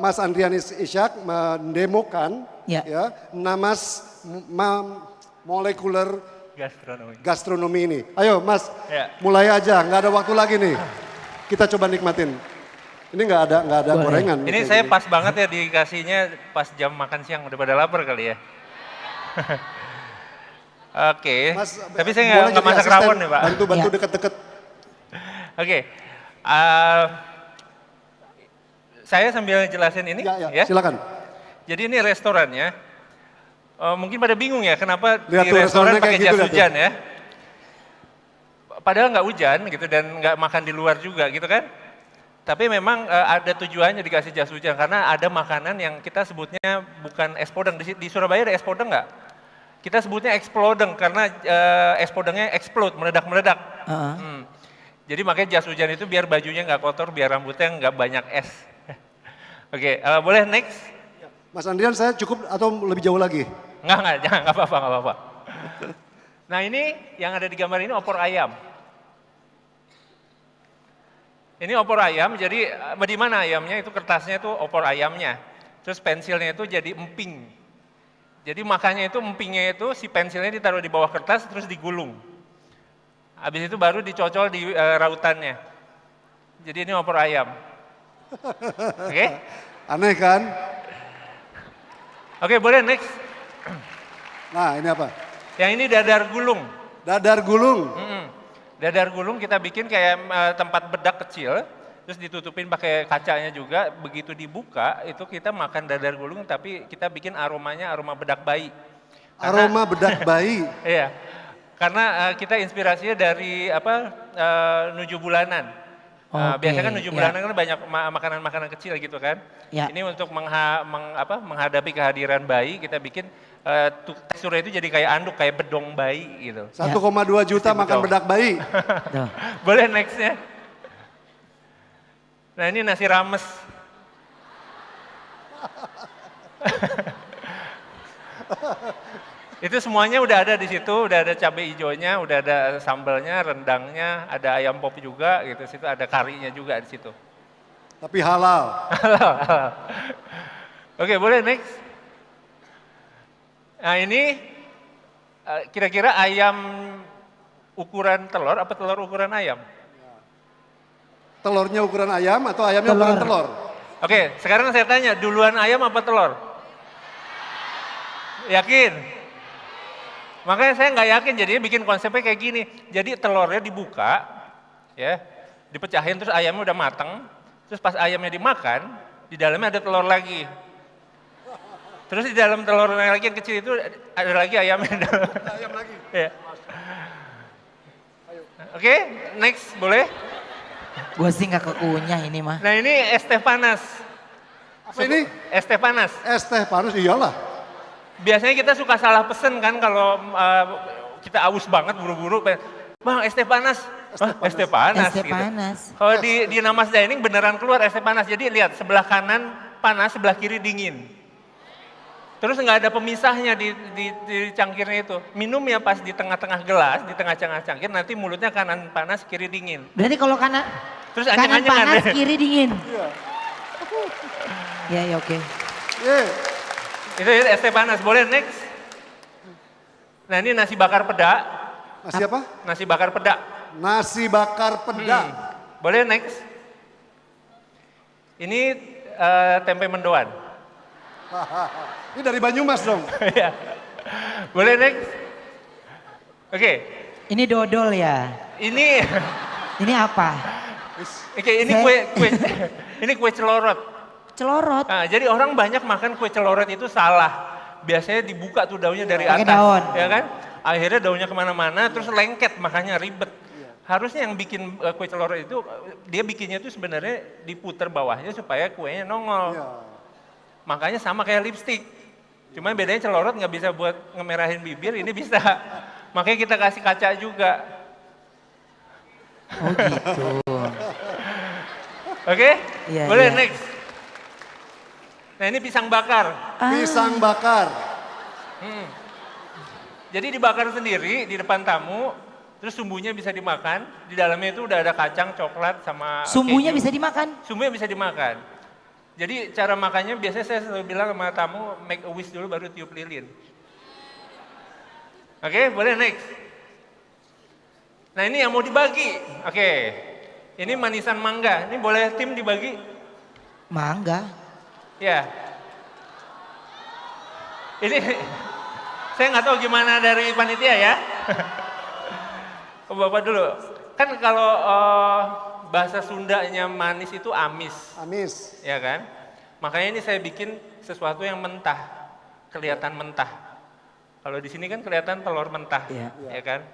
Mas Andrianis Ishak mendemokan ya. namas molekuler gastronomi ini. Ayo Mas, mulai aja, nggak ada waktu lagi nih. Kita coba nikmatin. Ini nggak ada gorengan. Ini saya pas banget ya dikasihnya pas jam makan siang, udah pada lapar kali ya. Oke, Mas, tapi saya nggak masak rawon nih Pak. Bantu deket-deket. Oke, saya sambil jelasin ini ya. Silakan. Jadi ini restorannya, mungkin pada bingung ya kenapa Lihat di tuh, restoran pakai gitu, jas hujan ya. Padahal nggak hujan gitu dan nggak makan di luar juga gitu kan. Tapi memang ada tujuannya dikasih jas hujan karena ada makanan yang kita sebutnya bukan es podeng. Di Surabaya ada es podeng nggak? Kita sebutnya explodeng karena es podengnya explode, meledak-meledak. Jadi makanya jas hujan itu biar bajunya nggak kotor, biar rambutnya nggak banyak es. Oke, boleh next? Mas Andrian, saya cukup atau lebih jauh lagi? Enggak, jangan, nggak apa-apa. Nah ini yang ada di gambar ini opor ayam. Ini opor ayam, jadi di mana ayamnya itu kertasnya itu opor ayamnya. Terus pensilnya itu jadi emping. Jadi makanya itu empingnya itu si pensilnya ditaruh di bawah kertas terus digulung. Habis itu baru dicocol di rautannya. Jadi ini opor ayam. Oke? Aneh kan? Oke, boleh next. Nah, ini apa? Yang ini dadar gulung. Dadar gulung. Dadar gulung kita bikin kayak tempat bedak kecil, terus ditutupin pakai kacanya juga. Begitu dibuka, itu kita makan dadar gulung, tapi kita bikin aromanya aroma bedak bayi. Aroma bedak bayi. Iya, karena kita inspirasinya dari nuju bulanan. Biasanya kan nuju bulanan kan banyak makanan-makanan kecil gitu kan. Ini untuk menghadapi kehadiran bayi, kita bikin teksturnya itu jadi kayak anduk, kayak bedong bayi gitu. 1,2 juta makan bedak bayi. Boleh nextnya. Nah ini nasi rames. Itu semuanya udah ada di situ, udah ada cabai hijaunya, udah ada sambalnya, rendangnya, ada ayam pop juga gitu. Situ ada karinya juga di situ. Tapi halal. Oke, boleh next. Nah ini kira-kira ayam ukuran telur apa telur ukuran ayam? Telurnya ukuran ayam atau ayamnya ukuran telur? Oke, sekarang saya tanya, duluan ayam apa telur? Yakin? Makanya saya nggak yakin, jadinya bikin konsepnya kayak gini. Jadi telurnya dibuka, ya, dipecahin terus ayamnya udah mateng, terus pas ayamnya dimakan, di dalamnya ada telur lagi. Terus di dalam telur lagi yang kecil itu ada lagi ayamnya. Ayam lagi. Ya. Oke, next boleh? Gue sih nggak kekunyah ini mah. Nah ini es teh panas. Apa ini? Es teh panas. Es teh panas, iyalah. Biasanya kita suka salah pesen kan kalau kita aus banget buru-buru. Bang es teh panas. Es teh panas. Es teh panas. Kalau di Namas Dining beneran keluar es teh panas. Jadi lihat sebelah kanan panas, sebelah kiri dingin. Terus nggak ada pemisahnya di cangkirnya itu. Minum ya pas di tengah-tengah gelas, di tengah-tengah cangkir, nanti mulutnya kanan panas, kiri dingin. Berarti kalau kanan panas, kiri dingin. Iya. Ya oke. Itu es teh panas, boleh next? Nah ini nasi bakar peda. Nasi apa? Nasi bakar peda. Nasi bakar peda. Boleh next? Ini tempe mendoan. Ini dari Banyumas dong. Boleh next? Oke. Ini dodol ya? Ini apa? Oke, ini ini kue celorot. Celorot? Nah, jadi orang banyak makan kue celorot itu salah. Biasanya dibuka tuh daunnya dari atas. Daun. Ya kan? Akhirnya daunnya kemana-mana, terus lengket, makanya ribet. Harusnya yang bikin kue celorot itu, dia bikinnya itu sebenarnya diputer bawahnya supaya kuenya nongol. Makanya sama kayak lipstik. Cuman bedanya celorot nggak bisa buat ngemerahin bibir, ini bisa. Makanya kita kasih kaca juga. Oh gitu. Oke? Boleh Iya. next. Nah ini pisang bakar. Pisang bakar. Jadi dibakar sendiri di depan tamu, terus sumbunya bisa dimakan. Di dalamnya itu udah ada kacang, coklat, sama Sumbunya keju. bisa dimakan? Sumbunya bisa dimakan. Jadi cara makannya biasanya saya selalu bilang sama tamu, make a wish dulu baru tiup lilin. Oke, boleh next. Nah ini yang mau dibagi. Oke, ini manisan mangga. Ini boleh tim dibagi? Mangga. Ya. Ini saya nggak tahu gimana dari panitia ya. Bapak dulu. Kan kalau bahasa Sundanya manis itu amis. Amis. Ya kan? Makanya ini saya bikin sesuatu yang mentah. Kelihatan mentah. Kalau di sini kan kelihatan telur mentah. Ya kan?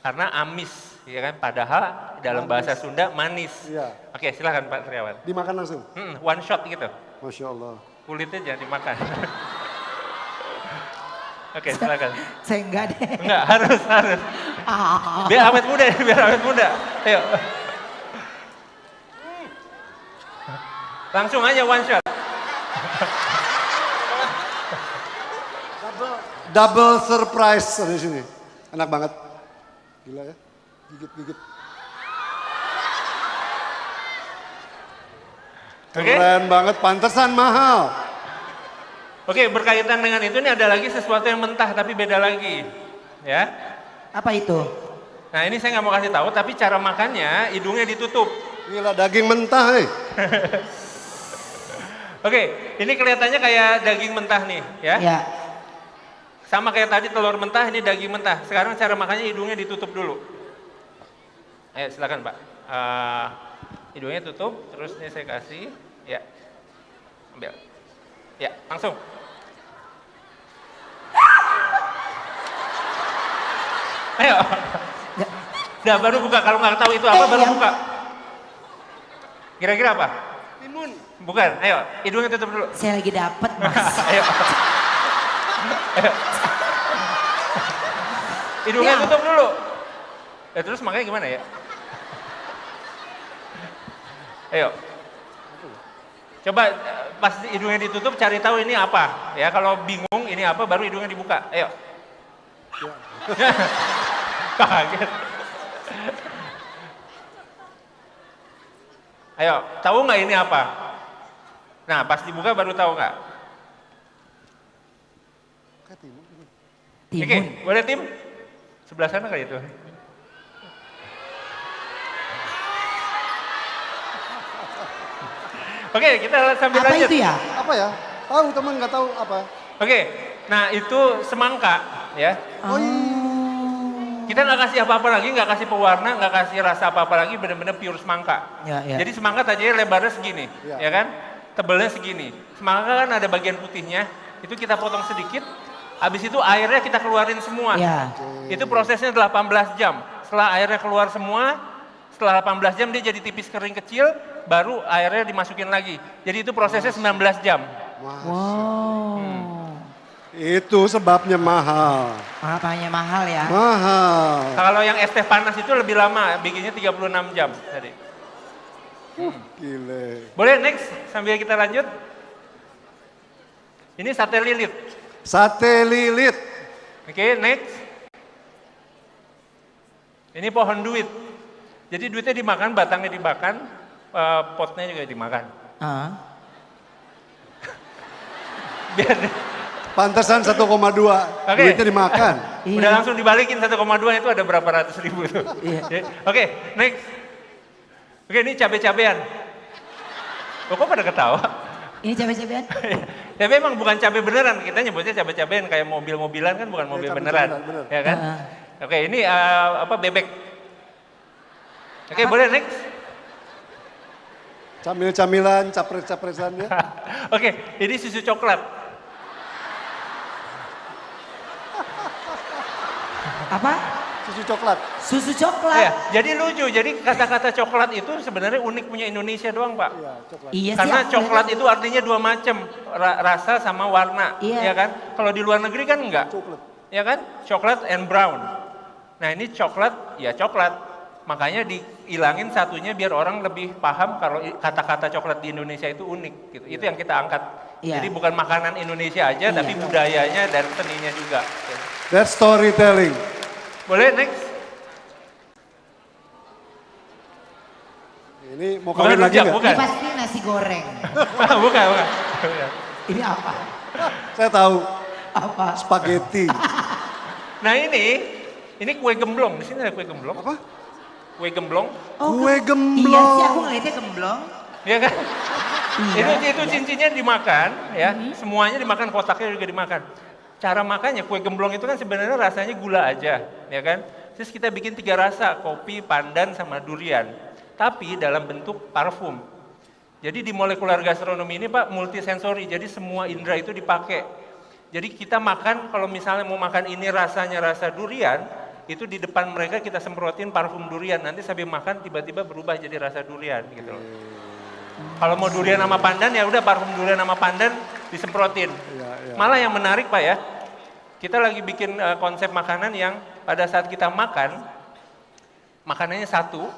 Karena amis. Ya kan? Padahal dalam bahasa Sunda manis. Ya. Oke, silakan Pak Triawan. Dimakan langsung? One shot gitu. Masya Allah. Kulitnya jangan dimakan. Oke, silakan. Saya enggak deh. Enggak, harus. Biar awet muda, biar awet muda. Ayo. Langsung aja one shot. Double surprise di sini. Enak banget. Gila ya. Gigit-gigit. Keren banget, pantesan mahal. Oke, berkaitan dengan itu ini ada lagi sesuatu yang mentah tapi beda lagi. Ya. Apa itu? Nah ini saya nggak mau kasih tahu, tapi cara makannya hidungnya ditutup. Gila, daging mentah nih. Oke, ini kelihatannya kayak daging mentah nih, ya. Ya. Sama kayak tadi telur mentah, ini daging mentah. Sekarang cara makannya hidungnya ditutup dulu. Ayo silakan Pak. Hidungnya tutup, terus ini saya kasih. Ya, ambil. Ya, langsung. Ayo. Udah baru buka, kalau nggak tahu itu apa baru buka. Kira-kira apa? Timun. Bukan, ayo hidungnya tutup dulu. Saya lagi dapet Mas. Ayo. Hidungnya tutup dulu. Ya terus makanya gimana ya? Ayo. Coba pas hidungnya ditutup cari tahu ini apa. Ya kalau bingung ini apa baru hidungnya dibuka. Ayo. Kaget. Ayo, tahu nggak ini apa? Nah, pas dibuka baru tahu nggak? Timun. Oke, boleh tim? Sebelah sana kali itu. Oke, kita sambil Apa lanjut. itu ya? Apa ya? Tahu teman nggak tahu apa? Oke, nah itu semangka ya. Oh iya. Kita nggak kasih apa-apa lagi, nggak kasih pewarna, nggak kasih rasa apa-apa lagi, benar-benar pure semangka. Ya, ya. Jadi semangka tadinya lebarnya segini, ya kan? Tebalnya segini. Semangka kan ada bagian putihnya, itu kita potong sedikit, habis itu airnya kita keluarin semua. Ya. Itu prosesnya 18 jam. Setelah airnya keluar semua, setelah 18 jam dia jadi tipis kering kecil, baru airnya dimasukin lagi. Jadi itu prosesnya 19 jam. Wow. Itu sebabnya mahal. Makanya mahal ya. Mahal. Kalau yang es teh panas itu lebih lama, bikinnya 36 jam tadi. Gile. Boleh next sambil kita lanjut. Ini sate lilit. Sate lilit. Oke, next. Ini pohon duit. Jadi duitnya dimakan, batangnya dimakan, potnya juga dimakan. Biar Pantesan 1,2. Duitnya dimakan. Udah langsung dibalikin 1,2 itu ada berapa ratus ribu tuh. Oke, next. Oke, ini cabai-cabean. Kok pada ketawa? Ini cabai-cabean? Tapi emang bukan cabai beneran, kita nyebutnya cabai-cabean kayak mobil-mobilan kan bukan mobil beneran. Ya kan? Oke, ini apa bebek. Oke, boleh next. Camil-camilan, capres-capresannya. Oke, ini susu coklat. Apa? Susu coklat. Susu coklat. Ya, jadi lucu. Jadi kata-kata coklat itu sebenarnya unik punya Indonesia doang, Pak. Iya, coklat. Iya sih. Karena coklat itu artinya dua macam, rasa sama warna, Iya. ya kan? Kalau di luar negeri kan enggak. Coklat. Ya kan? Coklat and brown. Nah, ini coklat, ya coklat. Makanya dihilangin satunya biar orang lebih paham kalau kata-kata coklat di Indonesia itu unik gitu. Itu yang kita angkat. Iya. Jadi bukan makanan Indonesia aja, tapi budayanya dan seninya juga. That's storytelling. Boleh next? Ini mau kawin lagi nggak? Bukan. Ini pasti nasi nasi goreng. Bukan. Ini apa? Saya tahu. Apa? Spaghetti. Nah ini kue gemblong. Di sini ada kue gemblong. Apa? Kue gemblong. Oh, Kue gemblong. Iya sih, aku ngeliatnya gemblong. Iya kan? Iya, itu cincinnya dimakan, ya. Semuanya dimakan, kotaknya juga dimakan. Cara makannya kue gemblong itu kan sebenarnya rasanya gula aja, ya kan? Terus kita bikin 3 rasa, kopi, pandan, sama durian. Tapi dalam bentuk parfum. Jadi di molekular gastronomi ini Pak multisensori, jadi semua indera itu dipakai. Jadi kita makan, kalau misalnya mau makan ini rasanya rasa durian, itu di depan mereka kita semprotin parfum durian, nanti sambil makan tiba-tiba berubah jadi rasa durian gitu loh. Kalau mau durian sama pandan ya udah parfum durian sama pandan disemprotin. Malah yang menarik Pak ya, kita lagi bikin konsep makanan yang pada saat kita makan, makanannya satu,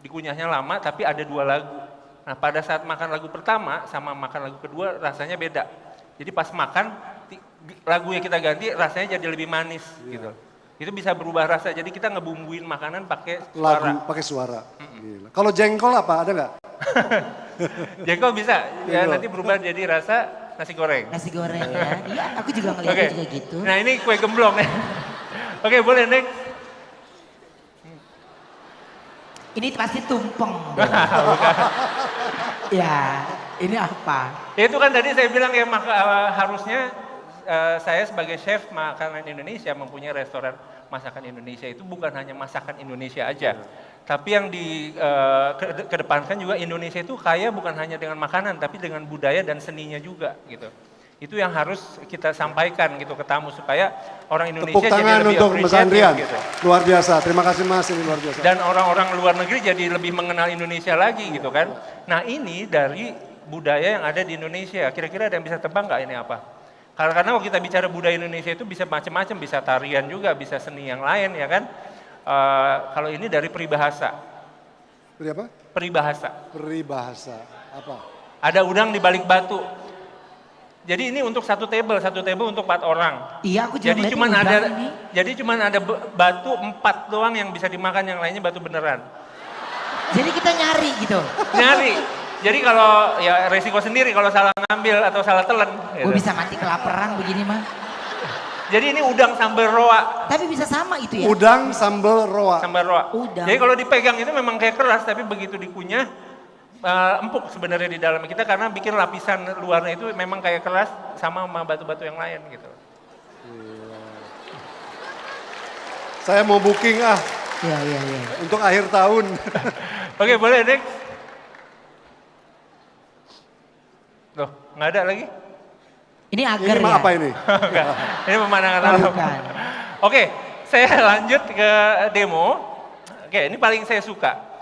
dikunyahnya lama tapi ada 2 lagu. Nah pada saat makan lagu pertama sama makan lagu kedua rasanya beda. Jadi pas makan lagu yang kita ganti rasanya jadi lebih manis gitu. Itu bisa berubah rasa. Jadi kita ngebumbuin makanan pakai suara. Lagu pakai suara. Gila. Kalau jengkol apa? Ada nggak? Jengkol bisa. Ya nanti berubah jadi rasa nasi goreng. Nasi goreng ya. Iya, aku juga ngeliatnya juga gitu. Nah ini kue gemblong. Oke, boleh next. Ini pasti tumpeng. Ya, ini apa? Itu kan tadi saya bilang ya harusnya saya sebagai chef makanan Indonesia mempunyai restoran masakan Indonesia itu bukan hanya masakan Indonesia aja. Tapi yang kedepankan juga Indonesia itu kaya bukan hanya dengan makanan tapi dengan budaya dan seninya juga gitu. Itu yang harus kita sampaikan gitu ke tamu supaya orang Indonesia Tepuk tangan jadi lebih untuk Mas Andrian. gitu. Luar biasa. Terima kasih Mas, ini luar biasa. Dan orang-orang luar negeri jadi lebih mengenal Indonesia lagi gitu kan. Nah ini dari budaya yang ada di Indonesia. Kira-kira ada yang bisa tebak nggak ini apa? Karena kalau kita bicara budaya Indonesia itu bisa macam-macam, bisa tarian juga, bisa seni yang lain ya kan. Kalau ini dari peribahasa. Dari apa? Peribahasa. Peribahasa. Apa? Ada udang di balik batu. Jadi ini untuk satu table untuk 4 orang. Iya, aku juga Jadi cuman ada batu 4 doang yang bisa dimakan, yang lainnya batu beneran. Jadi kita nyari gitu. Nyari. Jadi kalau ya resiko sendiri kalau salah ngambil atau salah telan. Gitu. Gue bisa mati kelaparan begini mah. Jadi ini udang sambal roa. Tapi bisa sama itu ya? Udang sambal roa. Sambal roa. Udang. Jadi kalau dipegang itu memang kayak keras, tapi begitu dikunyah empuk sebenarnya di dalam kita karena bikin lapisan luarnya itu memang kayak keras sama batu-batu yang lain gitu. Saya mau booking Iya. untuk akhir tahun. Oke, boleh next. Loh, nggak ada lagi? Ini agar Ini ya? apa ini? Ini pemandangan alam. Bukan. Oke, saya lanjut ke demo. Oke, ini paling saya suka.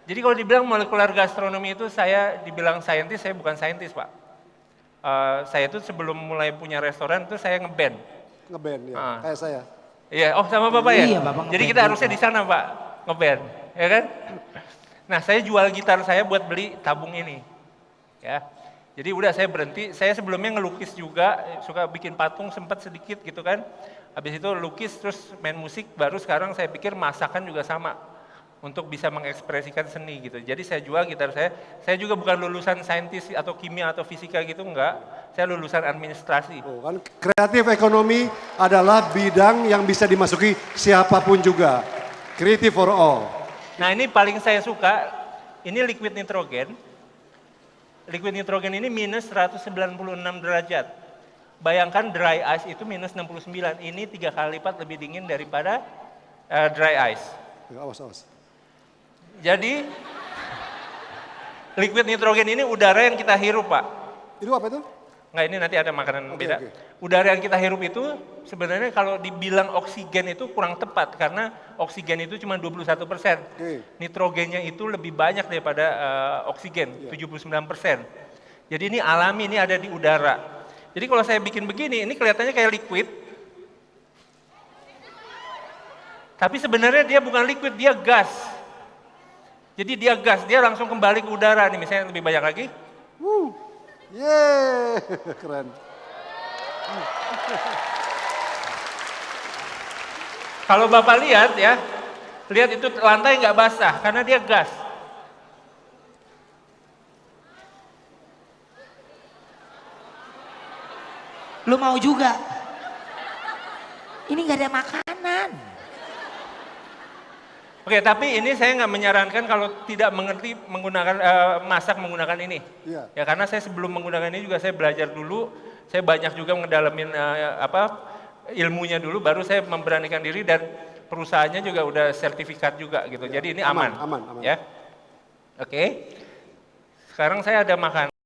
Jadi kalau dibilang molekular gastronomi itu saya dibilang saintis, saya bukan saintis Pak. Saya itu sebelum mulai punya restoran itu saya ngeband. Ngeband ya, kayak saya. Iya, oh sama Bapak ya? Iya, Bapak jadi ngeband kita harusnya di sana Pak, ngeband, ya kan? Nah saya jual gitar saya buat beli tabung ini. Ya. Jadi udah saya berhenti, saya sebelumnya ngelukis juga, suka bikin patung sempat sedikit gitu kan. Habis itu lukis terus main musik, baru sekarang saya pikir masakan juga sama. Untuk bisa mengekspresikan seni gitu. Jadi saya jual gitar saya juga bukan lulusan saintis atau kimia atau fisika gitu, enggak. Saya lulusan administrasi. Oh, kan kreatif ekonomi adalah bidang yang bisa dimasuki siapapun juga. Creative for all. Nah ini paling saya suka, ini liquid nitrogen. Liquid nitrogen ini minus 196 derajat. Bayangkan dry ice itu minus 69, ini 3 kali lipat lebih dingin daripada dry ice. Awas. Jadi liquid nitrogen ini udara yang kita hirup Pak. Itu apa itu? Nggak, ini nanti ada makanan beda. Okay. Udara yang kita hirup itu sebenarnya kalau dibilang oksigen itu kurang tepat karena oksigen itu cuma 21%. Okay. Nitrogennya itu lebih banyak daripada oksigen, 79%. Jadi ini alami, ini ada di udara. Jadi kalau saya bikin begini, ini kelihatannya kayak liquid. Tapi sebenarnya dia bukan liquid, dia gas. Jadi dia gas, dia langsung kembali ke udara nih, misalnya lebih banyak lagi. Yeay, keren. Kalau Bapak lihat ya, lihat itu lantai nggak basah karena dia gas. Lu mau juga. Ini nggak ada makanan. Oke, tapi ini saya nggak menyarankan kalau tidak mengerti menggunakan masak menggunakan ini. Iya. Ya karena saya sebelum menggunakan ini juga saya belajar dulu, saya banyak juga ngedalamin ilmunya dulu, baru saya memberanikan diri dan perusahaannya juga udah sertifikat juga gitu. Ya. Jadi ini aman. Aman. Ya. Oke. Sekarang saya ada makanan.